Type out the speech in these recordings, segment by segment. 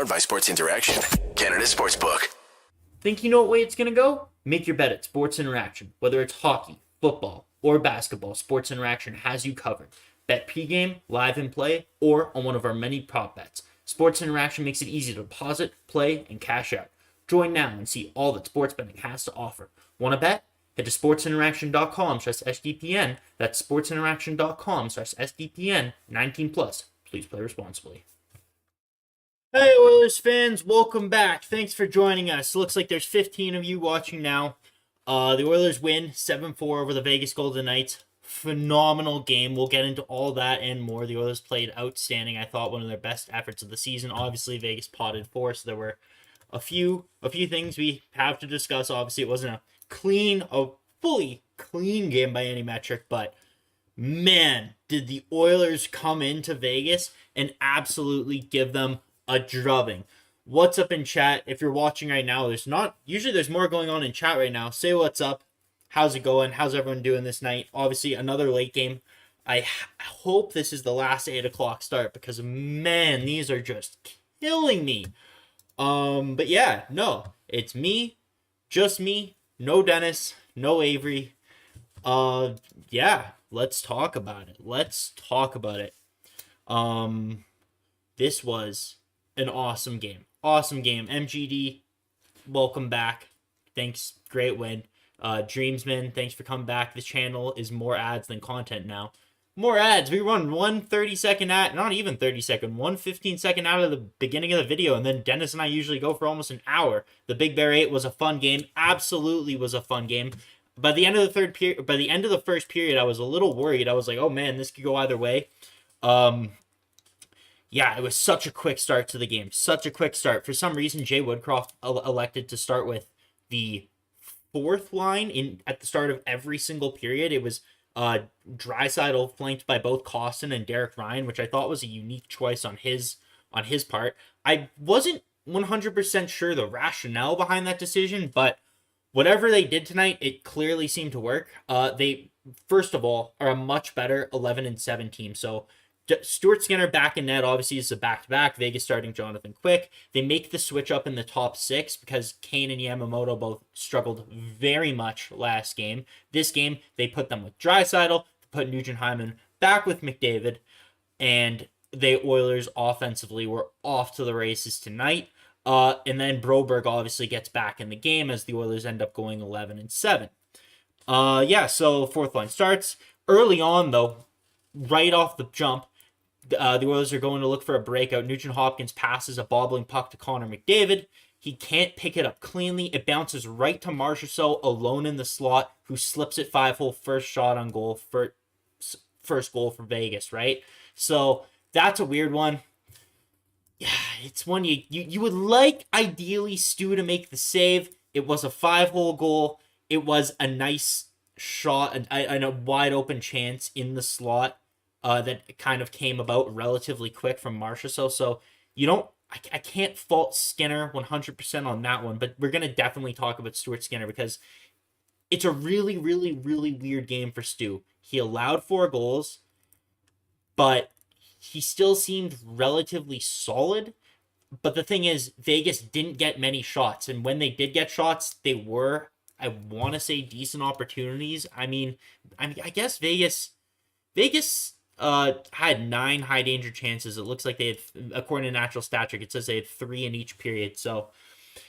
Powered by Sports Interaction, Canada Sportsbook. Think you know what way it's going to go? Make your bet at Sports Interaction. Whether it's hockey, football, or basketball, Sports Interaction has you covered. Bet pregame, live and play, or on one of our many prop bets. Sports Interaction makes it easy to deposit, play, and cash out. Join now and see all that sports betting has to offer. Want to bet? Head to sportsinteraction.com/SDPN. That's sportsinteraction.com/SDPN. 19 plus. Please play responsibly. Hey Oilers fans, welcome back. Thanks for joining us. Looks like there's 15 of you watching now. The Oilers win 7-4 over the Vegas Golden Knights. Phenomenal game. We'll get into all that and more. The Oilers played outstanding. I thought one of their best efforts of the season. Obviously, Vegas potted 4, so there were a few things we have to discuss. Obviously, it wasn't a fully clean game by any metric, but man, did the Oilers come into Vegas and absolutely give them a drubbing. What's up in chat? If you're watching right now, there's more going on in chat right now. Say what's up. How's it going? How's everyone doing this night? Obviously, another late game. I hope this is the last 8 o'clock start because, man, these are just killing me. But yeah, no, it's me, just me, no Dennis, no Avery. Yeah, let's talk about it. This was an awesome game. MGD, welcome back. Thanks. Great win. Dreamsman, thanks for coming back. This channel is more ads than content now. More ads. We run one 30-second ad, not even 30-second, one 15-second out of the beginning of the video, and then Dennis and I usually go for almost an hour. The Big Bear 8 was a fun game. Absolutely was a fun game. By the end of the first period, I was a little worried. I was like, oh man, this could go either way. Yeah, it was such a quick start to the game. Such a quick start. For some reason, Jay Woodcroft elected to start with the 4th line at the start of every single period. It was Draisaitl flanked by both Costin and Derek Ryan, which I thought was a unique choice on his part. I wasn't 100% sure the rationale behind that decision, but whatever they did tonight, it clearly seemed to work. They, first of all, are a much better 11-7 team. So Stuart Skinner back in net, obviously is a back-to-back. Vegas starting Jonathan Quick. They make the switch up in the top 6 because Kane and Yamamoto both struggled very much last game. This game, they put them with Draisaitl, put Nugent-Hopkins back with McDavid, and the Oilers offensively were off to the races tonight. And then Broberg obviously gets back in the game as the Oilers end up going 11-7. Yeah, so 4th line starts. Early on, though, right off the jump, the Oilers are going to look for a breakout. Nugent-Hopkins passes a bobbling puck to Connor McDavid. He can't pick it up cleanly. It bounces right to Marchessault alone in the slot, who slips it 5-hole first shot on goal, first goal for Vegas, right? So that's a weird one. Yeah, it's one you would like, ideally, Stu to make the save. It was a 5-hole goal. It was a nice shot and a wide open chance in the slot. That kind of came about relatively quick from Marchessault. So I can't fault Skinner 100% on that one, but we're going to definitely talk about Stuart Skinner because it's a really, really, really weird game for Stu. He allowed 4 goals, but he still seemed relatively solid. But the thing is, Vegas didn't get many shots, and when they did get shots, they were, I want to say, decent opportunities. I guess Vegas had 9 high danger chances. It looks like they had, according to Natural Stat Trick, it says they had 3 in each period. So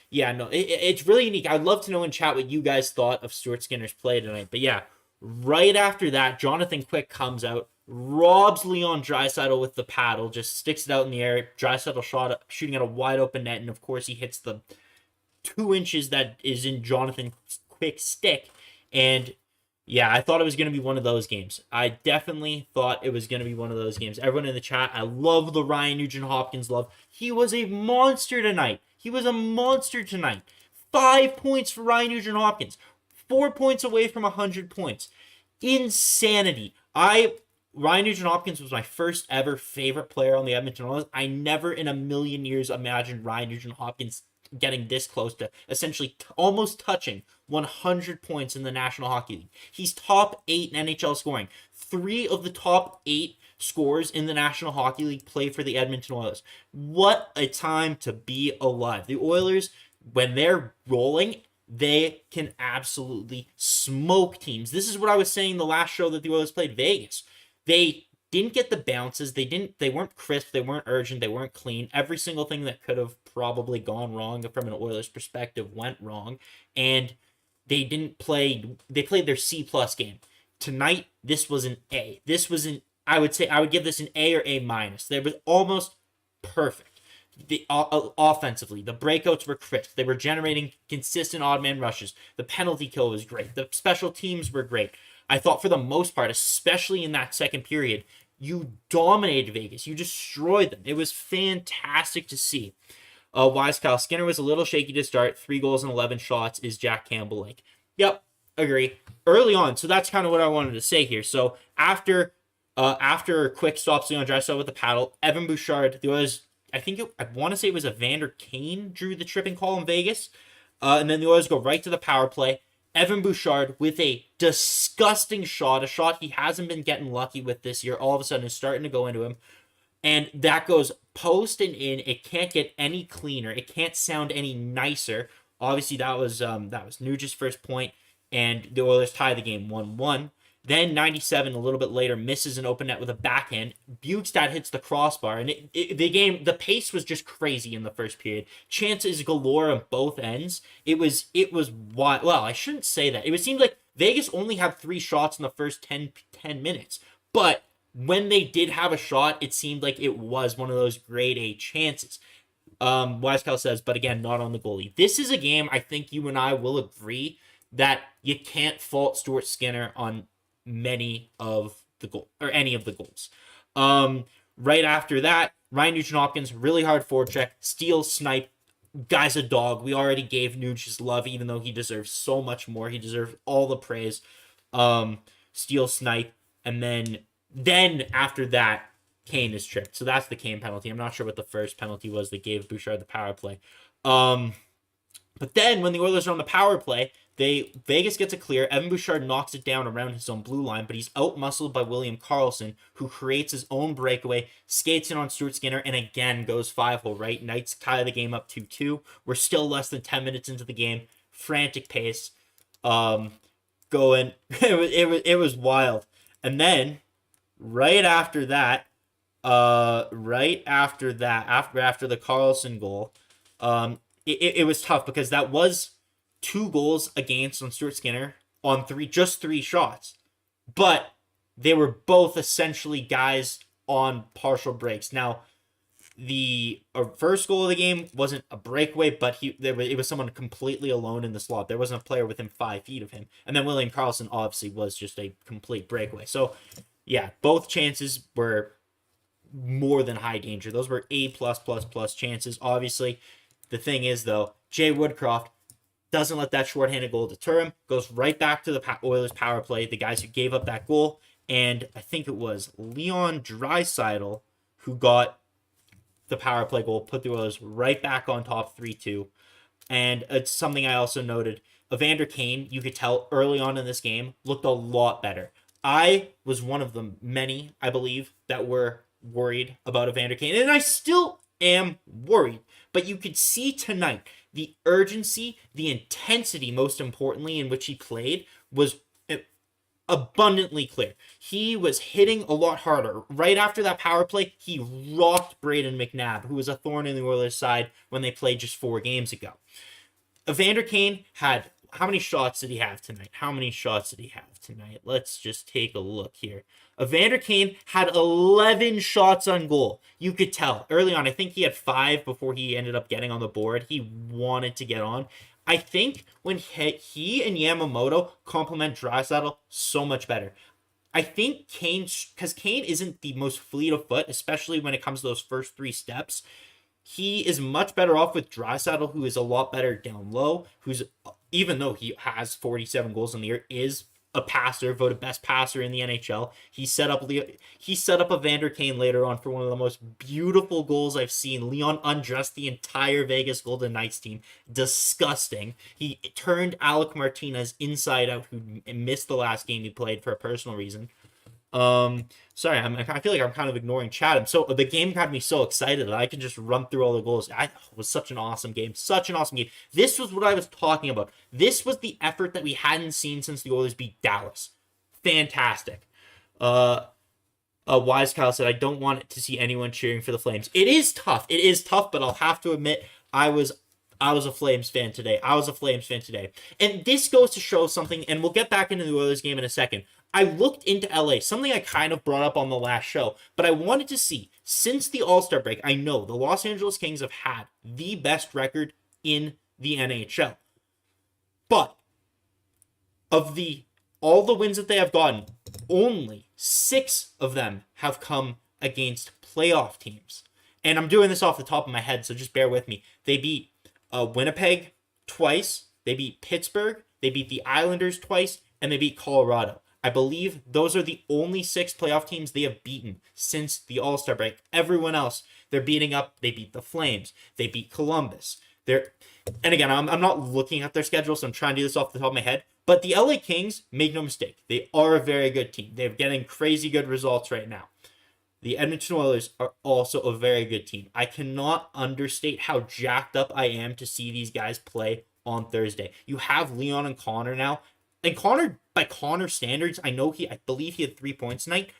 yeah, no, it's really unique. I'd love to know in chat what you guys thought of Stuart Skinner's play tonight. But yeah, right after that, Jonathan Quick comes out, robs Leon Draisaitl with the paddle, just sticks it out in the air. Draisaitl shooting at a wide open net, and of course he hits the 2 inches that is in Jonathan Quick's stick. And yeah, I thought it was going to be one of those games. I definitely thought it was going to be one of those games. Everyone in the chat, I love the Ryan Nugent-Hopkins love. He was a monster tonight. 5 points for Ryan Nugent-Hopkins. 4 points away from 100 points. Insanity. Ryan Nugent-Hopkins was my first ever favorite player on the Edmonton Oilers. I never in a million years imagined Ryan Nugent-Hopkins getting this close to essentially almost touching 100 points in the National Hockey League. He's top 8 in NHL scoring. 3 of the top 8 scores in the National Hockey League play for the Edmonton Oilers. What a time to be alive. The Oilers, when they're rolling, they can absolutely smoke teams. This is what I was saying the last show that the Oilers played Vegas. They didn't get the bounces. They weren't crisp. They weren't urgent. They weren't clean. Every single thing that could have probably gone wrong from an Oilers perspective went wrong. And they played their C+ game. Tonight, this was an A. This was I would give this an A or A-. They were almost perfect. Offensively, the breakouts were crisp. They were generating consistent odd man rushes. The penalty kill was great. The special teams were great. I thought for the most part, especially in that second period, you dominated Vegas. You destroyed them. It was fantastic to see. Wise Kyle Skinner was a little shaky to start. 3 goals and 11 shots is Jack Campbell like. Yep, agree. Early on, so that's kind of what I wanted to say here. So after quick stops Leon Draisaitl with the paddle, Evan Bouchard, there was, I want to say it was Evander Kane drew the tripping call in Vegas. And then the Oilers go right to the power play. Evan Bouchard with a disgusting shot, a shot he hasn't been getting lucky with this year. All of a sudden is starting to go into him. And that goes post and in. It can't get any cleaner. It can't sound any nicer. Obviously, that was Nugent's first point, and the Oilers tie the game 1-1. Then 97, a little bit later, misses an open net with a backhand. Bjugstad hits the crossbar, and the pace was just crazy in the first period. Chances galore on both ends. It was wild. Well, I shouldn't say that. It seemed like Vegas only had 3 shots in the first 10 minutes, but when they did have a shot, it seemed like it was one of those grade A chances. Wisecow says, but again, not on the goalie. This is a game I think you and I will agree that you can't fault Stuart Skinner on many of the goal or any of the goals. Right after that, Ryan Nugent-Hopkins, really hard forecheck, steal, snipe. Guy's a dog. We already gave Nuge his love, even though he deserves so much more. He deserves all the praise. Steal, snipe, and then after that, Kane is tripped. So that's the Kane penalty. I'm not sure what the first penalty was that gave Bouchard the power play. But then when the Oilers are on the power play, Vegas gets a clear. Evan Bouchard knocks it down around his own blue line, but he's out-muscled by William Karlsson, who creates his own breakaway, skates in on Stuart Skinner, and again goes 5-hole, right? Knights tie the game up 2-2. We're still less than 10 minutes into the game. Frantic pace. Going. It was wild. And then, after the Karlsson goal, it was tough because that was 2 goals against on Stuart Skinner on 3 shots, but they were both essentially guys on partial breaks. Now, the first goal of the game wasn't a breakaway, but it was someone completely alone in the slot. There wasn't a player within 5 feet of him, and then William Karlsson obviously was just a complete breakaway. So, yeah, both chances were more than high danger. Those were A+++ chances. Obviously, the thing is though, Jay Woodcroft doesn't let that shorthanded goal deter him, goes right back to the Oilers power play, the guys who gave up that goal, and I think it was Leon Draisaitl who got the power play goal, put the Oilers right back on top 3-2. And it's something I also noted, Evander Kane, you could tell early on in this game, looked a lot better. I was one of the many, I believe, that were worried about Evander Kane, and I still am worried, but you could see tonight the urgency, the intensity, most importantly, in which he played was abundantly clear. He was hitting a lot harder. Right after that power play, he rocked Braden McNabb, who was a thorn in the Oilers' side when they played just 4 games ago. Evander Kane had, how many shots did he have tonight? Let's just take a look here. Evander Kane had 11 shots on goal. You could tell early on. I think he had 5 before he ended up getting on the board. He wanted to get on. I think when he and Yamamoto complement Draisaitl so much better. I think Kane, because Kane isn't the most fleet of foot, especially when it comes to those first 3 steps. He is much better off with Draisaitl, who is a lot better down low, who's, even though he has 47 goals in the year, is a passer, voted best passer in the NHL. He set up Evander Kane later on for one of the most beautiful goals I've seen. Leon undressed the entire Vegas Golden Knights team. Disgusting. He turned Alec Martinez inside out, who missed the last game he played for a personal reason. Sorry, I feel like I'm kind of ignoring chat. The game got me so excited that I could just run through all the goals. It was such an awesome game, such an awesome game. This was what I was talking about. This was the effort that we hadn't seen since the Oilers beat Dallas. Fantastic. Wise Kyle said, I don't want to see anyone cheering for the Flames. It is tough. It is tough, but I'll have to admit, I was a Flames fan today. And this goes to show something, and we'll get back into the Oilers game in a second. I looked into LA, something I kind of brought up on the last show, but I wanted to see, since the All-Star break, I know the Los Angeles Kings have had the best record in the NHL. But of all the wins that they have gotten, only 6 of them have come against playoff teams. And I'm doing this off the top of my head, so just bear with me. They beat Winnipeg twice, they beat Pittsburgh, they beat the Islanders twice, and they beat Colorado. I believe those are the only 6 playoff teams they have beaten since the All-Star break. Everyone else, they're beating up. They beat the Flames. They beat Columbus. And again, I'm not looking at their schedule, so I'm trying to do this off the top of my head. But the LA Kings, make no mistake, they are a very good team. They're getting crazy good results right now. The Edmonton Oilers are also a very good team. I cannot understate how jacked up I am to see these guys play on Thursday. You have Leon and Connor now. And Connor, by Connor standards, I believe he had 3 points tonight,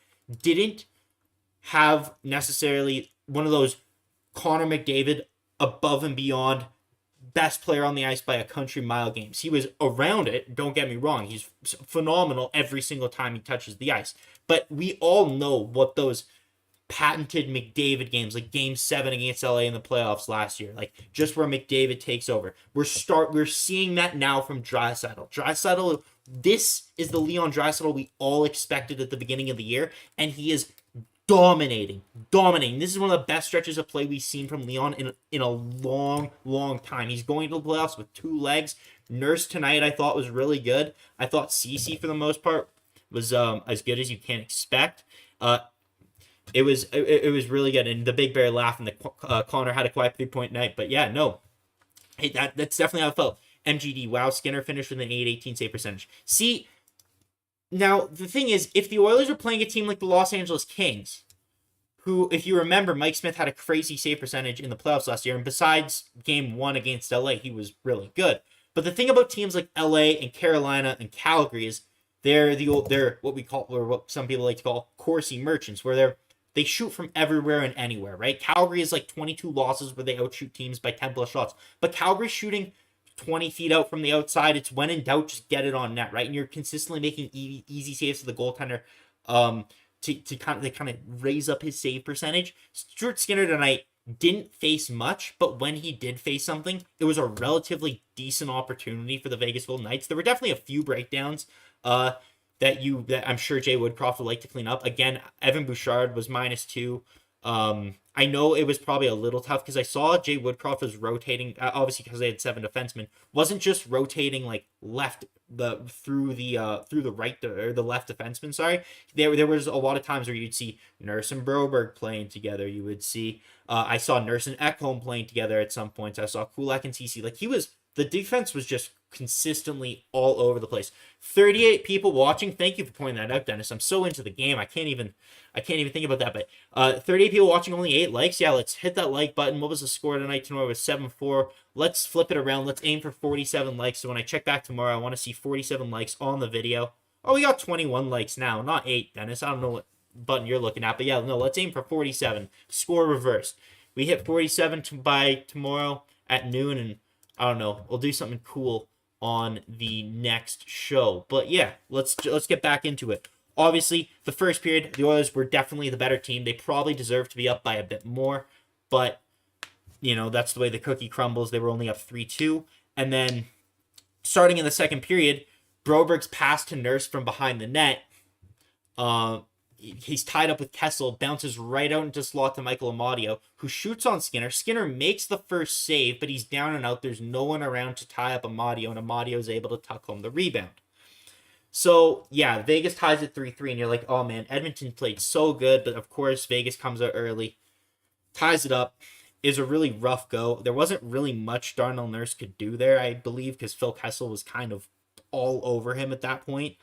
didn't have necessarily one of those Connor McDavid above and beyond best player on the ice by a country mile games. He was around it, don't get me wrong. He's phenomenal every single time he touches the ice. But we all know what those patented McDavid games, like Game 7 against LA in the playoffs last year, like just where McDavid takes over. We're seeing that now from Draisaitl. Draisaitl, this is the Leon Draisaitl we all expected at the beginning of the year, and he is dominating. This is one of the best stretches of play we've seen from Leon in a long, long time. He's going to the playoffs with 2 legs. Nurse tonight I thought was really good. I thought Ceci for the most part was as good as you can expect. It was really good, and the Big Bear laughing that Connor had a quiet 3-point night. But yeah, no, that's definitely how it felt. MGD, wow, Skinner finished with an 818 save percentage. See, now the thing is, if the Oilers are playing a team like the Los Angeles Kings, who, if you remember, Mike Smith had a crazy save percentage in the playoffs last year, and besides Game 1 against LA, he was really good. But the thing about teams like LA and Carolina and Calgary is they're what we call, or what some people like to call, Corsi merchants, where they shoot from everywhere and anywhere, right? Calgary is like 22 losses where they outshoot teams by 10 plus shots. But Calgary's shooting 20 feet out from the outside. It's when in doubt, just get it on net, right? And you're consistently making easy saves to the goaltender to kind of raise up his save percentage. Stuart Skinner tonight didn't face much, but when he did face something, it was a relatively decent opportunity for the Vegas Golden Knights. There were definitely a few breakdowns that I'm sure Jay Woodcroft would like to clean up. Again, Evan Bouchard was -2. I know it was probably a little tough because I saw Jay Woodcroft was rotating, obviously because they had 7 defensemen, wasn't just rotating like through the right or the left defenseman. Sorry, there was a lot of times where you'd see Nurse and Broberg playing together. You would see I saw Nurse and Ekholm playing together at some points. I saw Kulak and Ceci. Like the defense was just consistently all over the place. 38 people watching. Thank you for pointing that out, Dennis. I'm so into the game. I can't even think about that. But 38 people watching, only 8 likes. Yeah, let's hit that like button. What was the score tonight? Tomorrow was 7-4. Let's flip it around. Let's aim for 47 likes. So when I check back tomorrow, I want to see 47 likes on the video. Oh, we got 21 likes now, not 8, Dennis. I don't know what button you're looking at, but yeah, no, let's aim for 47. Score reversed. We hit 47 by tomorrow at noon, and I don't know, we'll do something cool on the next show. But yeah, let's get back into it. Obviously, the first period, the Oilers were definitely the better team. They probably deserved to be up by a bit more, but you know, that's the way the cookie crumbles. They were only up 3-2. And then starting in the second period, Broberg's pass to Nurse from behind the net. He's tied up with Kessel, bounces right out into slot to Michael Amadio, who shoots on Skinner. Skinner makes the first save, but he's down and out. There's no one around to tie up Amadio, and Amadio is able to tuck home the rebound. So, yeah, Vegas ties at 3-3, and you're like, oh, man, Edmonton played so good, but of course, Vegas comes out early, ties it up. Is a really rough go. There wasn't really much Darnell Nurse could do there, I believe, because Phil Kessel was kind of all over him at that point.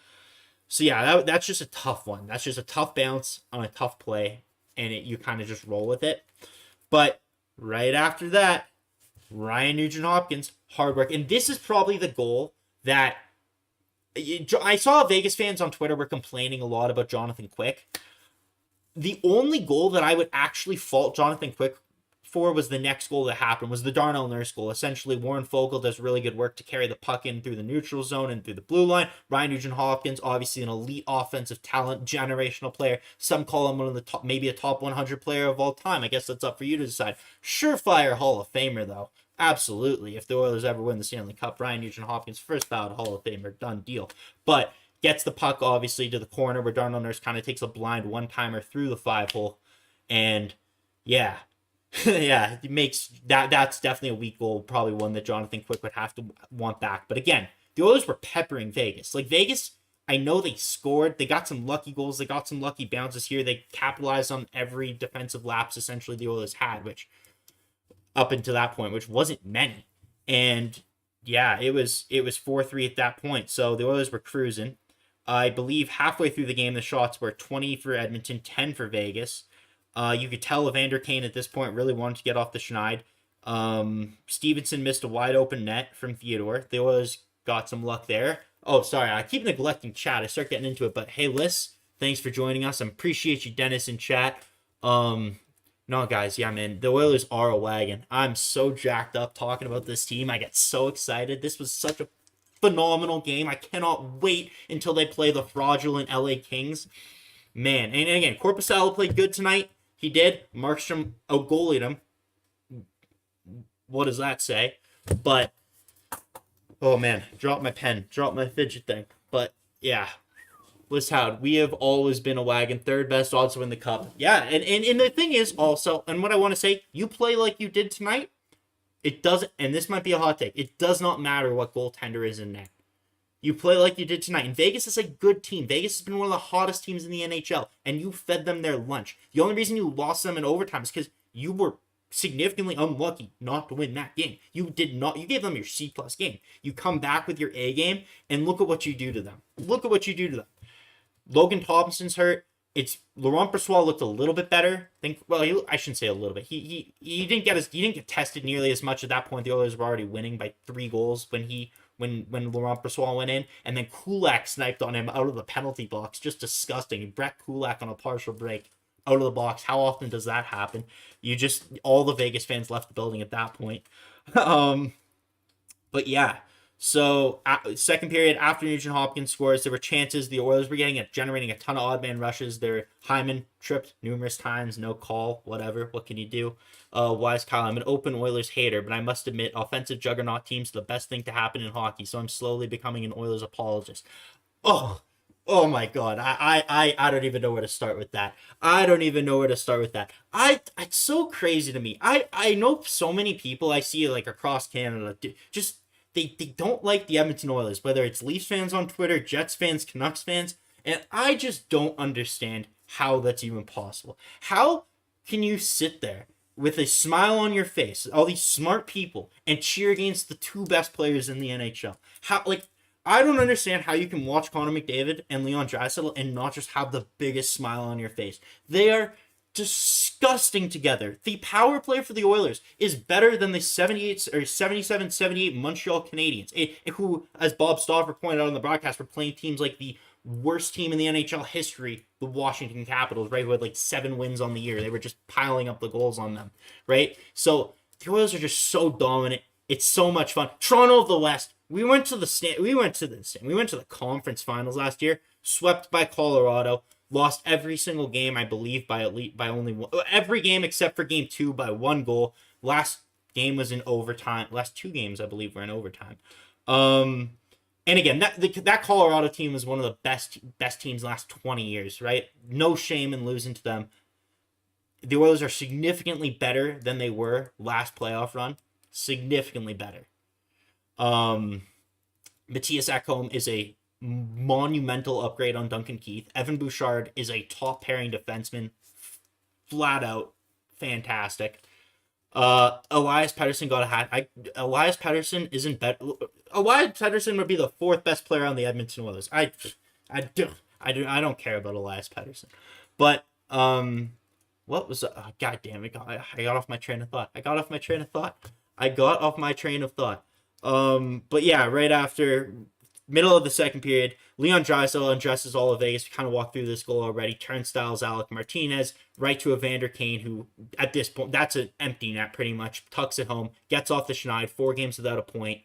So yeah, that's just a tough one. That's just a tough bounce on a tough play, and you kind of just roll with it. But right after that, Ryan Nugent-Hopkins, hard work. And this is probably the goal that I saw Vegas fans on Twitter were complaining a lot about Jonathan Quick. The only goal that I would actually fault Jonathan Quick for was the next goal that happened, was the Darnell Nurse goal. Essentially, Warren Fogle does really good work to carry the puck in through the neutral zone and through the blue line. Ryan Nugent-Hopkins, obviously an elite offensive talent, generational player. Some call him one of the top, maybe a top 100 player of all time. I guess that's up for you to decide. Surefire Hall of Famer, though. Absolutely. If the Oilers ever win the Stanley Cup, Ryan Nugent-Hopkins, first ballot Hall of Famer, done deal. But gets the puck, obviously, to the corner where Darnell Nurse kind of takes a blind one-timer through the 5-hole. And, yeah. Yeah, it makes that's definitely a weak goal, probably one that Jonathan Quick would have to want back. But again, the Oilers were peppering Vegas. Like, Vegas, I know they scored. They got some lucky goals. They got some lucky bounces here. They capitalized on every defensive lapse, essentially, the Oilers had, which up until that point, which wasn't many. And yeah, it was 4-3 at that point. So the Oilers were cruising. I believe halfway through the game, the shots were 20 for Edmonton, 10 for Vegas. You could tell Evander Kane at this point really wanted to get off the schneid. Stevenson missed a wide open net from Theodore. The Oilers got some luck there. Oh, sorry, I keep neglecting chat. I start getting into it, but hey, Liz, thanks for joining us. I appreciate you, Dennis, in chat. No, guys, yeah, man, the Oilers are a wagon. I'm so jacked up talking about this team. I get so excited. This was such a phenomenal game. I cannot wait until they play the fraudulent LA Kings. Man, and again, Korpisalo played good tonight. He did. Markstrom out-goalied him. What does that say? But, oh man, drop my pen. Drop my fidget thing. But, yeah. Liz Howard, we have always been a wagon. Third best odds to win the cup. Yeah, and the thing is also, and what I want to say, you play like you did tonight, it doesn't, and this might be a hot take, it does not matter what goaltender is in net. You play like you did tonight. And Vegas is a good team. Vegas has been one of the hottest teams in the NHL. And you fed them their lunch. The only reason you lost them in overtime is because you were significantly unlucky not to win that game. You did not. You gave them your C-plus game. You come back with your A game, and look at what you do to them. Look at what you do to them. Logan Thompson's hurt. It's Laurent Brossoit looked a little bit better. I shouldn't say a little bit. He didn't get tested nearly as much at that point. The Oilers were already winning by 3 goals when Laurent Brossoit went in, and then Kulak sniped on him out of the penalty box. Just disgusting. Brett Kulak on a partial break out of the box. How often does that happen? All the Vegas fans left the building at that point. But yeah. So, second period, after Nugent-Hopkins scores, there were chances. The Oilers were generating a ton of odd man rushes. Their Hyman tripped numerous times, no call, whatever. What can you do? Wise Kyle, I'm an open Oilers hater, but I must admit, offensive juggernaut teams are the best thing to happen in hockey, so I'm slowly becoming an Oilers apologist. Oh my God. I don't even know where to start with that. It's so crazy to me. I know so many people I see like across Canada, just They don't like the Edmonton Oilers, whether it's Leafs fans on Twitter, Jets fans, Canucks fans, and I just don't understand how that's even possible. How can you sit there with a smile on your face, all these smart people, and cheer against the 2 best players in the NHL? I don't understand how you can watch Connor McDavid and Leon Draisaitl and not just have the biggest smile on your face. They are disgusting together. The power play for the Oilers is better than the 77-78 Montreal Canadiens, who, as Bob Stauffer pointed out on the broadcast, were playing teams like the worst team in the NHL history, the Washington Capitals, right, who had like 7 wins on the year. They were just piling up the goals on them, right? So the Oilers are just so dominant. It's so much fun. Toronto of the West. We went to the conference finals last year, swept by Colorado. Lost every single game, I believe, by only one. Every game except for game 2 by 1 goal. Last game was in overtime. Last 2 games, I believe, were in overtime. And again, that Colorado team was one of the best teams the last 20 years, right? No shame in losing to them. The Oilers are significantly better than they were last playoff run. Significantly better. Matthias Ekholm is a monumental upgrade on Duncan Keith. Evan Bouchard is a top pairing defenseman, flat out fantastic. Elias Pettersson got a hat. Elias Pettersson isn't better. Elias Pettersson would be the 4th best player on the Edmonton Oilers. I don't care about Elias Pettersson. But what was God damn it, I got off my train of thought. But yeah, right after middle of the second period, Leon Draisaitl undresses all of Vegas. We kind of walked through this goal already. Turnstiles Alec Martinez right to Evander Kane, who at this point, that's an empty net pretty much. Tucks it home, gets off the schneid, 4 games without a point.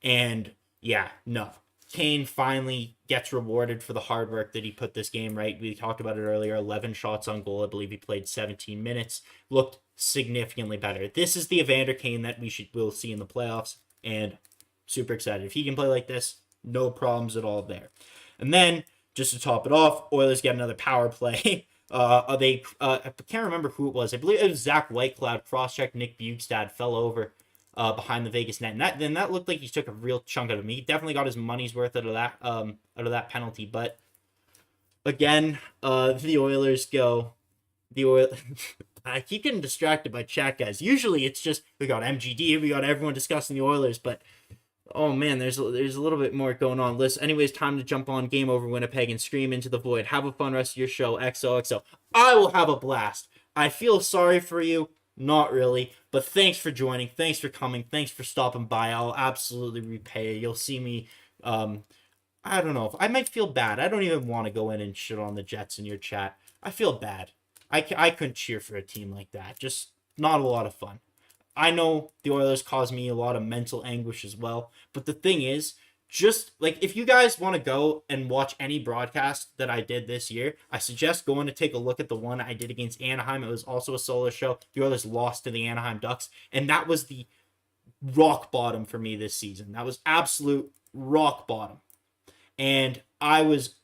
And yeah, no. Kane finally gets rewarded for the hard work that he put this game, right? We talked about it earlier. 11 shots on goal. I believe he played 17 minutes. Looked significantly better. This is the Evander Kane that we'll see in the playoffs. And super excited. If he can play like this, no problems at all there. And then, just to top it off, Oilers get another power play. I can't remember who it was. I believe it was Zach Whitecloud. Cross-checked Nick Bugstad, fell over behind the Vegas net. And that looked like he took a real chunk out of him. He definitely got his money's worth out of that penalty. But again, the Oilers go. I keep getting distracted by chat, guys. Usually it's just we got MGD, we got everyone discussing the Oilers, but oh man, there's a little bit more going on. Anyways, time to jump on Game Over Winnipeg and scream into the void. Have a fun rest of your show. XOXO. I will have a blast. I feel sorry for you. Not really, but thanks for joining. Thanks for coming. Thanks for stopping by. I'll absolutely repay you. You'll see me. I don't know. I might feel bad. I don't even want to go in and shit on the Jets in your chat. I feel bad. I couldn't cheer for a team like that. Just not a lot of fun. I know the Oilers caused me a lot of mental anguish as well. But the thing is, just like if you guys want to go and watch any broadcast that I did this year, I suggest going to take a look at the one I did against Anaheim. It was also a solo show. The Oilers lost to the Anaheim Ducks. And that was the rock bottom for me this season. That was absolute rock bottom. And I was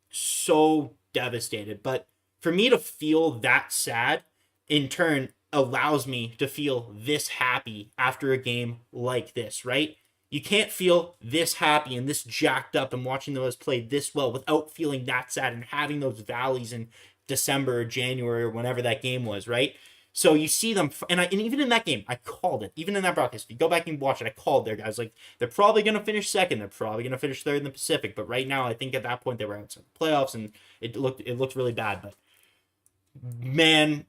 so devastated. But for me to feel that sad, in turn, allows me to feel this happy after a game like this, right? You can't feel this happy and this jacked up and watching those play this well without feeling that sad and having those valleys in December or January or whenever that game was, right? So you see them, and even in that game, I called it. Even in that broadcast, if you go back and watch it, I called their guys. Like, they're probably going to finish second. They're probably going to finish third in the Pacific. But right now, I think at that point, they were outside the playoffs, and it looked really bad. But, man,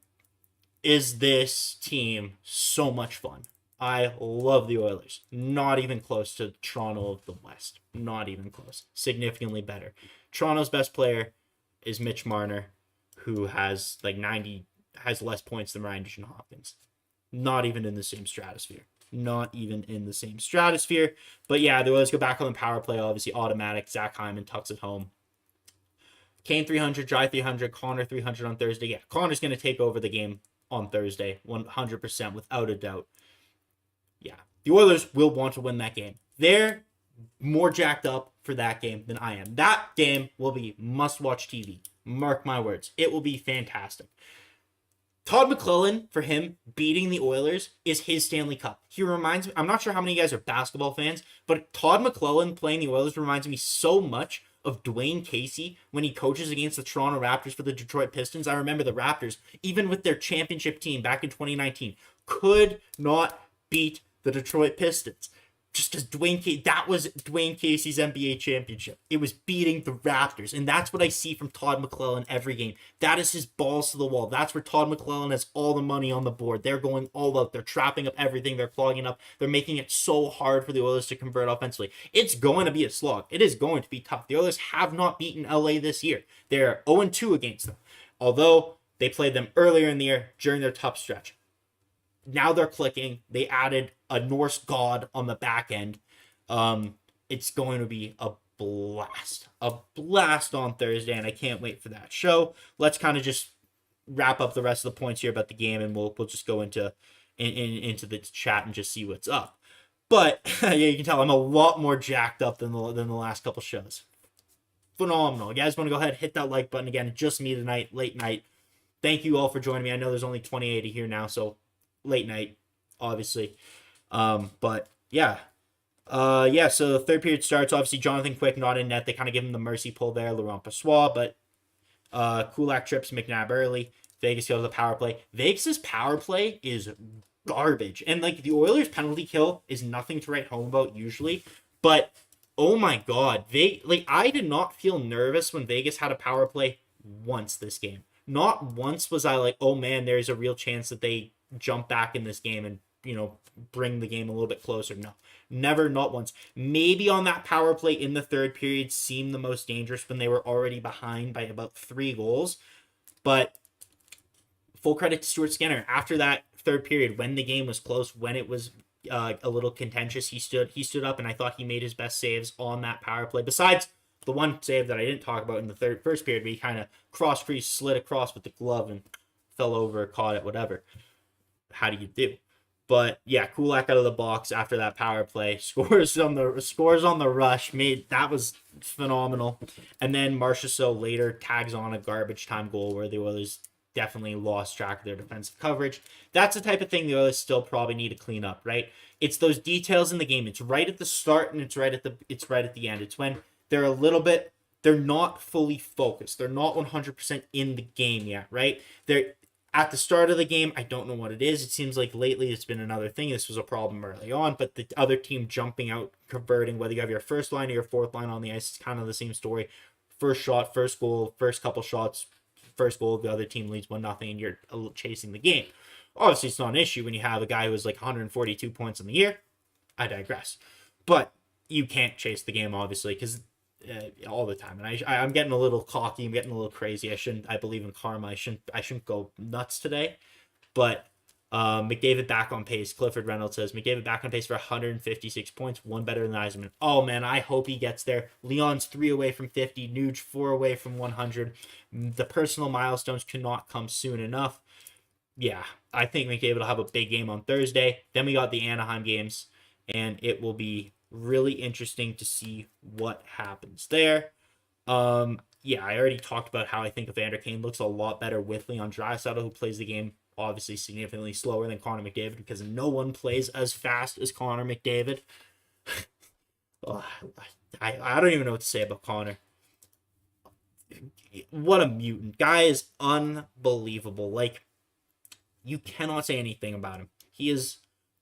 is this team so much fun. I love the Oilers. Not even close to Toronto of the West. Not even close. Significantly better. Toronto's best player is Mitch Marner, who has less points than Ryan Nugent-Hopkins. Not even in the same stratosphere. But yeah, the Oilers go back on the power play, obviously automatic. Zach Hyman tucks it home. Kane 300, Dry 300, Connor 300 on Thursday. Yeah, Connor's going to take over the game on Thursday, 100% without a doubt. Yeah, the Oilers will want to win that game. They're more jacked up for that game than I am. That game will be must-watch TV. Mark my words. It will be fantastic. Todd McClellan, for him, beating the Oilers is his Stanley Cup. He reminds me, I'm not sure how many of you guys are basketball fans, but Todd McClellan playing the Oilers reminds me so much of Dwayne Casey when he coaches against the Toronto Raptors for the Detroit Pistons. I remember the Raptors, even with their championship team back in 2019, could not beat the Detroit Pistons. Just because that was Dwayne Casey's NBA championship. It was beating the Raptors. And that's what I see from Todd McClellan every game. That is his balls to the wall. That's where Todd McClellan has all the money on the board. They're going all out. They're trapping up everything. They're clogging up. They're making it so hard for the Oilers to convert offensively. It's going to be a slog. It is going to be tough. The Oilers have not beaten LA this year. They're 0-2 against them. Although they played them earlier in the year during their tough stretch. Now they're clicking. They added a Norse god on the back end. It's going to be a blast on Thursday, and I can't wait for that show. Let's kind of just wrap up the rest of the points here about the game, and we'll just go into the chat and just see what's up. But yeah, you can tell I'm a lot more jacked up than the last couple shows. Phenomenal. You guys want to go ahead, hit that like button again. Just me tonight, late night. Thank you all for joining me. I know there's only 28 here now, so late night, obviously. But yeah. So the third period starts. Obviously, Jonathan Quick not in net. They kind of give him the mercy pull there. Laurent Passois, but Kulak trips McNabb early. Vegas goes to the power play. Vegas's power play is garbage. And like the Oilers' penalty kill is nothing to write home about usually. But Oh my God. I did not feel nervous when Vegas had a power play once this game. Not once was I like, oh man, there's a real chance that they jump back in this game and, bring the game a little bit closer. No, never, not once. Maybe on that power play in the third period seemed the most dangerous when they were already behind by about 3 goals. But full credit to Stuart Skinner. After that third period, when the game was close, when it was a little contentious, he stood up, and I thought he made his best saves on that power play. Besides the one save that I didn't talk about in the first period, where he kind of cross crease, slid across with the glove, and fell over, caught it, whatever. How do you do? But yeah, Kulak out of the box after that power play, scores on the rush. That was phenomenal. And then Marchessault later tags on a garbage time goal where the Oilers definitely lost track of their defensive coverage. That's the type of thing the Oilers still probably need to clean up, right? It's those details in the game. It's right at the start and it's right at the end. It's when they're not fully focused. They're not 100% in the game yet, right? They're at the start of the game, I don't know what it is. It seems like lately it's been another thing. This was a problem early on, but the other team jumping out, converting, whether you have your first line or your fourth line on the ice, it's kind of the same story. First shot, first goal, first couple shots, first goal, the other team leads 1-0, and you're chasing the game. Obviously, it's not an issue when you have a guy who has like 142 points in the year. I digress. But you can't chase the game, obviously, because all the time. And I'm getting a little cocky. I'm getting a little crazy. I believe in karma. I shouldn't go nuts today. But McDavid back on pace. Clifford Reynolds says McDavid back on pace for 156 points, one better than Eisenman. Oh man, I hope he gets there. Leon's 3 away from 50. Nuge 4 away from 100. The personal milestones cannot come soon enough. Yeah, I think McDavid will have a big game on Thursday. Then we got the Anaheim games, and it will be really interesting to see what happens there. Yeah, I already talked about how I think Evander Kane looks a lot better with Leon Draisaitl, who plays the game obviously significantly slower than Connor McDavid because no one plays as fast as Connor McDavid. Oh, I don't even know what to say about Connor. What a mutant. Guy is unbelievable. Like, you cannot say anything about him. He is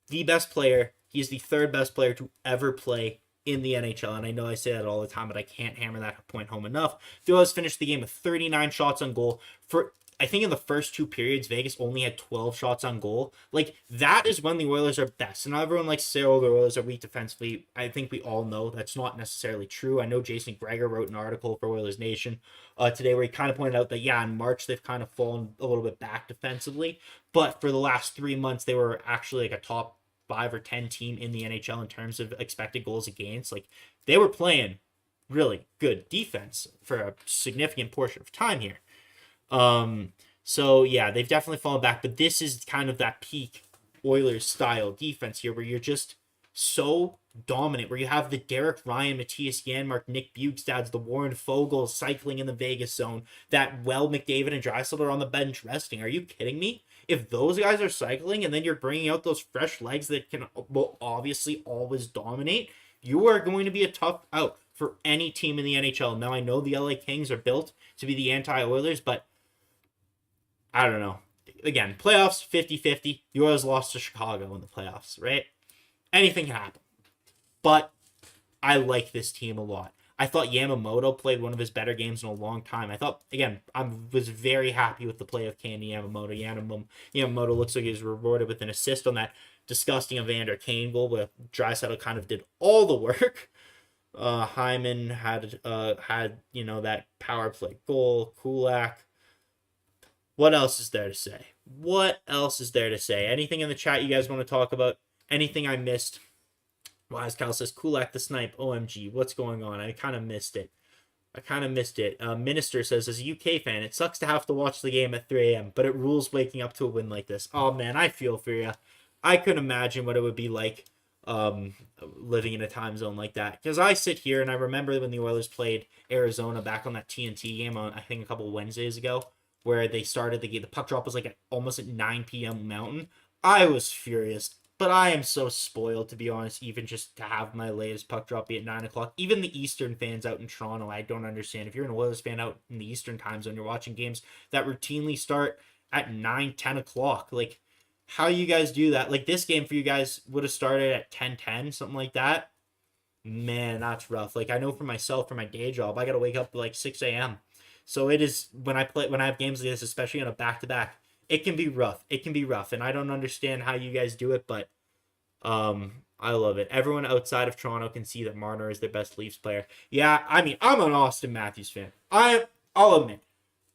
the best player. He is the third best player to ever play in the NHL. And I know I say that all the time, but I can't hammer that point home enough. The Oilers finished the game with 39 shots on goal. I think in the first 2 periods, Vegas only had 12 shots on goal. Like, that is when the Oilers are best. And everyone likes to say, oh, the Oilers are weak defensively. I think we all know that's not necessarily true. I know Jason Gregor wrote an article for Oilers Nation today where he kind of pointed out that, yeah, in March, they've kind of fallen a little bit back defensively. But for the last 3 months, they were actually like a top 5 or 10 team in the NHL in terms of expected goals against. Like, they were playing really good defense for a significant portion of time here. So yeah, they've definitely fallen back, but this is kind of that peak Oilers style defense here where you're just so dominant, where you have the Derek Ryan, Matthias Janmark, Nick Bjugstad, the Warren Fogle cycling in the Vegas zone, that McDavid and Draisaitl are on the bench resting. Are you kidding me? If those guys are cycling and then you're bringing out those fresh legs that will obviously always dominate, you are going to be a tough out for any team in the NHL. Now, I know the LA Kings are built to be the anti-Oilers, but I don't know. Again, playoffs, 50-50. The Oilers lost to Chicago in the playoffs, right? Anything can happen. But I like this team a lot. I thought Yamamoto played one of his better games in a long time. I was very happy with the play of Candy Yamamoto. Yamamoto looks like he was rewarded with an assist on that disgusting Evander Kane goal, where Draisaitl kind of did all the work. Hyman had that power play goal. Kulak. What else is there to say? Anything in the chat you guys want to talk about? Anything I missed? Wise Cal says, Kulak the snipe. OMG, what's going on? I kind of missed it. Minister says, as a UK fan, it sucks to have to watch the game at 3 a.m., but it rules waking up to a win like this. Oh, man, I feel for you. I couldn't imagine what it would be like living in a time zone like that. Because I sit here and I remember when the Oilers played Arizona back on that TNT game on, I think, a couple of Wednesdays ago, where they started the game. The puck drop was like almost at 9 p.m. Mountain. I was furious. But I am so spoiled, to be honest, even just to have my latest puck drop be at 9 o'clock. Even the Eastern fans out in Toronto, I don't understand. If you're an Oilers fan out in the Eastern time zone, you're watching games that routinely start at 9, 10 o'clock. Like, how you guys do that? Like, this game for you guys would have started at 10:10, something like that. man, that's rough. Like I know for myself, for my day job, I gotta wake up at like 6 a.m. So it is when I have games like this, especially on a back to back, it can be rough. It can be rough, and I don't understand how you guys do it, but I love it. Everyone outside of Toronto can see that Marner is their best Leafs player. Yeah, I mean, I'm an Austin Matthews fan. I'll admit,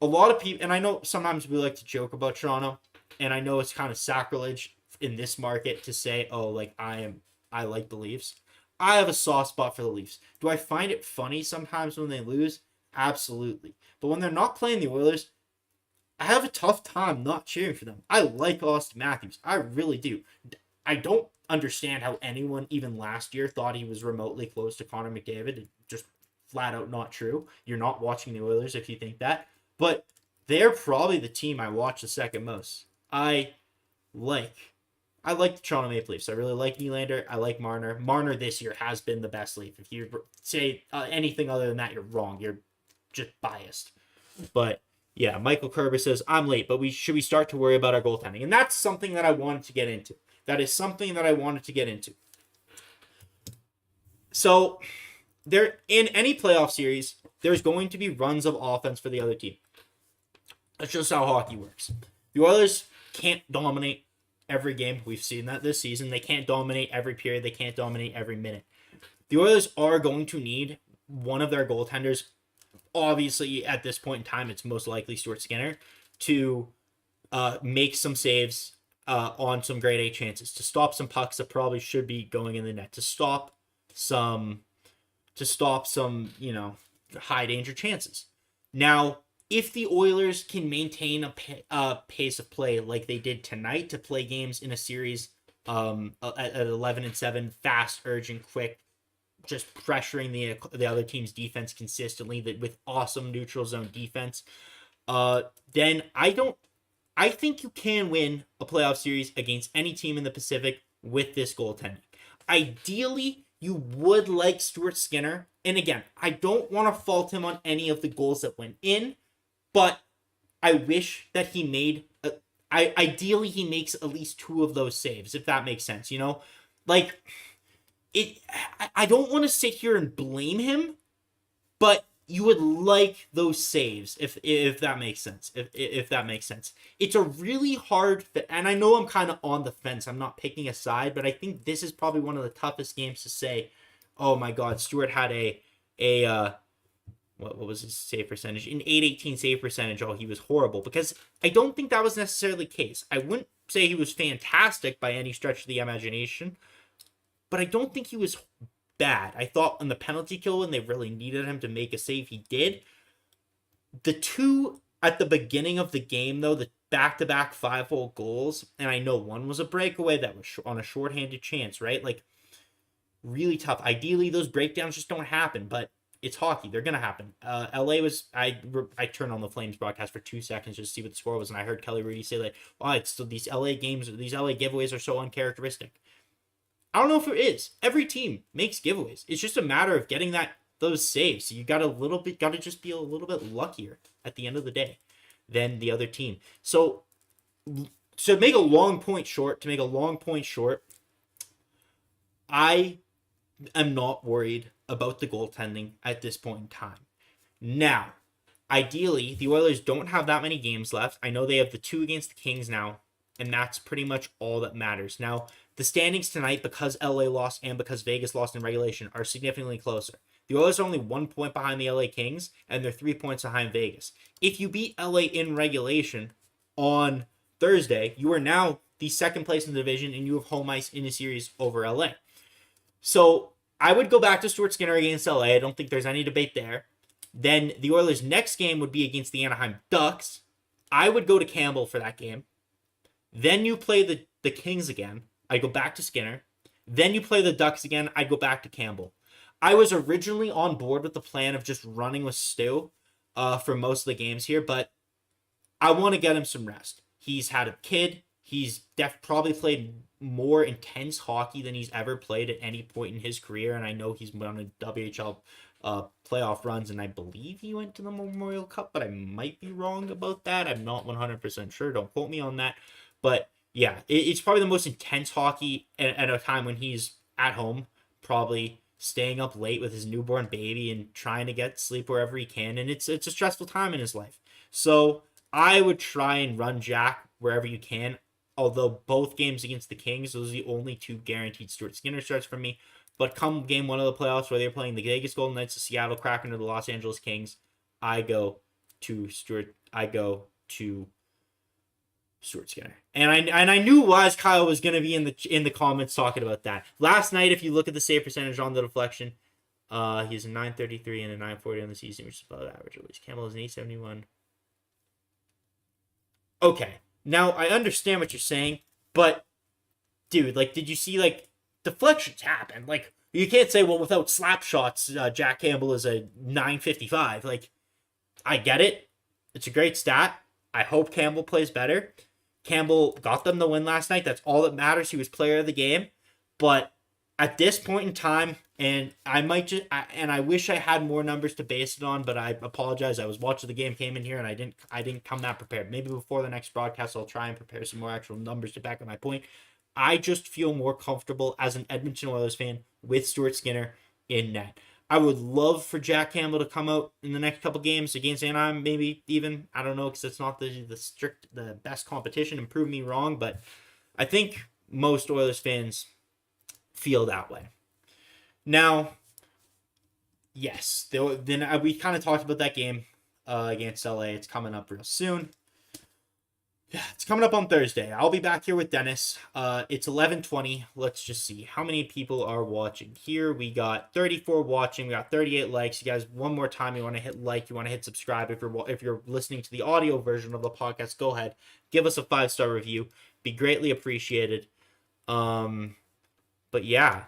a lot of people, and I know sometimes we like to joke about Toronto, and I know it's kind of sacrilege in this market to say, oh, like I like the Leafs. I have a soft spot for the Leafs. Do I find it funny sometimes when they lose? Absolutely. But when they're not playing the Oilers, I have a tough time not cheering for them. I like Austin Matthews. I really do. I don't understand how anyone, even last year, thought he was remotely close to Connor McDavid. It's just flat out not true. You're not watching the Oilers if you think that. But they're probably the team I watch the second most. I like the Toronto Maple Leafs. I really like Nylander. I like Marner. Marner this year has been the best Leaf. If you say anything other than that, you're wrong. You're just biased. But yeah, Michael Kerber says, I'm late, but should we start to worry about our goaltending? And that's something that I wanted to get into. That is something that I wanted to get into. So, there in any playoff series, there's going to be runs of offense for the other team. That's just how hockey works. The Oilers can't dominate every game. We've seen that this season. They can't dominate every period. They can't dominate every minute. The Oilers are going to need one of their goaltenders. Obviously, at this point in time, it's most likely Stuart Skinner to make some saves on some grade A chances, to stop some pucks that probably should be going in the net, to stop some high danger chances. Now, if the Oilers can maintain a pace of play like they did tonight, to play games in a series at 11-7, fast, urgent, quick, just pressuring the other team's defense consistently with awesome neutral zone defense, then I think you can win a playoff series against any team in the Pacific with this goaltending. Ideally, you would like Stuart Skinner. And again, I don't want to fault him on any of the goals that went in, but I wish that he made... ideally, he makes at least 2 of those saves, if that makes sense, you know? Like, I don't want to sit here and blame him, but you would like those saves, if that makes sense. If that makes sense. It's a really hard fit, and I know I'm kind of on the fence. I'm not picking a side, but I think this is probably one of the toughest games to say, oh my God, Stuart had what was his save percentage? An 818 save percentage. Oh, he was horrible. Because I don't think that was necessarily the case. I wouldn't say he was fantastic by any stretch of the imagination, but I don't think he was bad. I thought on the penalty kill, when they really needed him to make a save, he did. The 2 at the beginning of the game, though, the back-to-back 5-hole goals, and I know one was a breakaway that was on a shorthanded chance, right? Like, really tough. Ideally, those breakdowns just don't happen, but it's hockey. They're going to happen. LA was... I turned on the Flames broadcast for 2 seconds just to see what the score was, and I heard Kelly Rudy say, like, oh, it's still these LA games, these LA giveaways are so uncharacteristic. I don't know if it is. Every team makes giveaways. It's just a matter of getting those saves. So you got to just be a little bit luckier at the end of the day than the other team. So to make a long point short, I am not worried about the goaltending at this point in time. Now, ideally, the Oilers don't have that many games left. I know they have the 2 against the Kings now, and that's pretty much all that matters. Now, the standings tonight, because LA lost and because Vegas lost in regulation, are significantly closer. The Oilers are only 1 point behind the LA Kings, and they're 3 points behind Vegas. If you beat LA in regulation on Thursday, you are now the second place in the division, and you have home ice in a series over LA. So I would go back to Stuart Skinner against LA. I don't think there's any debate there. Then the Oilers' next game would be against the Anaheim Ducks. I would go to Campbell for that game. Then you play the Kings again. I go back to Skinner. Then you play the Ducks again. I go back to Campbell. I was originally on board with the plan of just running with Stu for most of the games here, but I want to get him some rest. He's had a kid. He's probably played more intense hockey than he's ever played at any point in his career, and I know he's been on a WHL playoff runs, and I believe he went to the Memorial Cup, but I might be wrong about that. I'm not 100% sure. Don't quote me on that. But yeah, it's probably the most intense hockey at a time when he's at home, probably staying up late with his newborn baby and trying to get sleep wherever he can, and it's a stressful time in his life. So I would try and run Jack wherever you can. Although both games against the Kings, those are the only two guaranteed Stuart Skinner starts for me. But come game one of the playoffs where they're playing the Vegas Golden Knights, the Seattle Kraken, or the Los Angeles Kings, I go to Stuart Skinner. And I knew Wise Kyle was going to be in the comments talking about that. Last night, if you look at the save percentage on the deflection, he's a 933 and a 940 on the season, which is about average. At least Campbell is an 871. Okay, now I understand what you're saying, but dude, like, did you see, like, deflections happen? Like, you can't say, well, without slap shots, Jack Campbell is a 955. Like, I get it. It's a great stat. I hope Campbell plays better. Campbell got them the win last night. That's all that matters. He was player of the game. But at this point in time, and I wish I had more numbers to base it on, but I apologize. I was watching the game, came in here, and I didn't come that prepared. Maybe before the next broadcast, I'll try and prepare some more actual numbers to back up my point. I just feel more comfortable as an Edmonton Oilers fan with Stuart Skinner in net. I would love for Jack Campbell to come out in the next couple games against Anaheim, maybe even. I don't know, because it's not the best competition, and prove me wrong, but I think most Oilers fans feel that way. Now, yes, then we kind of talked about that game against LA. It's coming up real soon. Yeah, it's coming up on Thursday. I'll be back here with Dennis. It's 11:20. Let's just see how many people are watching here. We got 34 watching. We got 38 likes. You guys, one more time, you want to hit like, you want to hit subscribe. If you're listening to the audio version of the podcast, go ahead, give us a 5-star review. Be greatly appreciated. But yeah,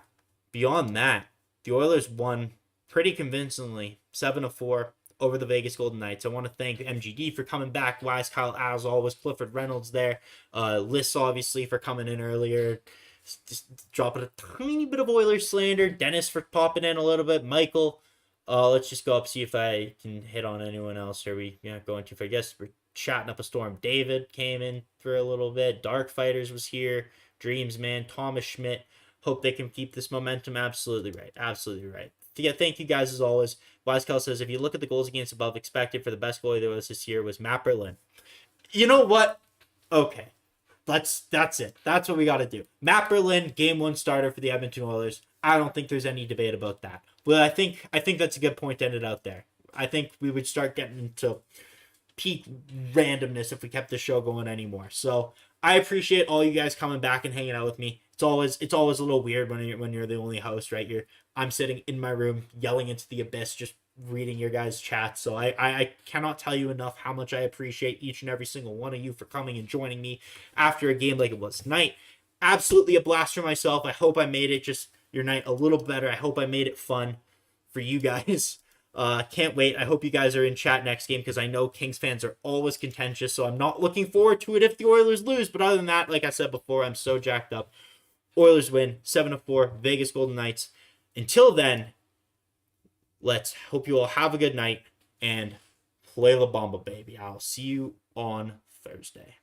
beyond that, the Oilers won pretty convincingly, 7-4. Over the Vegas Golden Knights. I want to thank MGD for coming back. Wise Kyle, as always. Clifford Reynolds there. Liss, obviously, for coming in earlier. Just dropping a tiny bit of Oilers slander. Dennis for popping in a little bit. Michael. Let's just go up, see if I can hit on anyone else. Are we going too far? I guess we're chatting up a storm. David came in for a little bit. Dark Fighters was here. Dreams, man. Thomas Schmidt. Hope they can keep this momentum. Absolutely right. Absolutely right. Yeah, thank you guys as always. Wisecal says, if you look at the goals against above expected for the best goalie there was this year was Matt Berlin. You know what? Okay. That's it. That's what we got to do. Matt Berlin, game 1 starter for the Edmonton Oilers. I don't think there's any debate about that. But I think that's a good point to end it out there. I think we would start getting into peak randomness if we kept the show going anymore. So I appreciate all you guys coming back and hanging out with me. It's always a little weird when you're the only host, right? I'm sitting in my room yelling into the abyss, just reading your guys' chats. So I cannot tell you enough how much I appreciate each and every single one of you for coming and joining me after a game like it was tonight. Absolutely a blast for myself. I hope I made it just your night a little better. I hope I made it fun for you guys. Can't wait. I hope you guys are in chat next game because I know Kings fans are always contentious. So I'm not looking forward to it if the Oilers lose. But other than that, like I said before, I'm so jacked up. Oilers win 7-4, Vegas Golden Knights. Until then, let's hope you all have a good night and play La Bamba, baby. I'll see you on Thursday.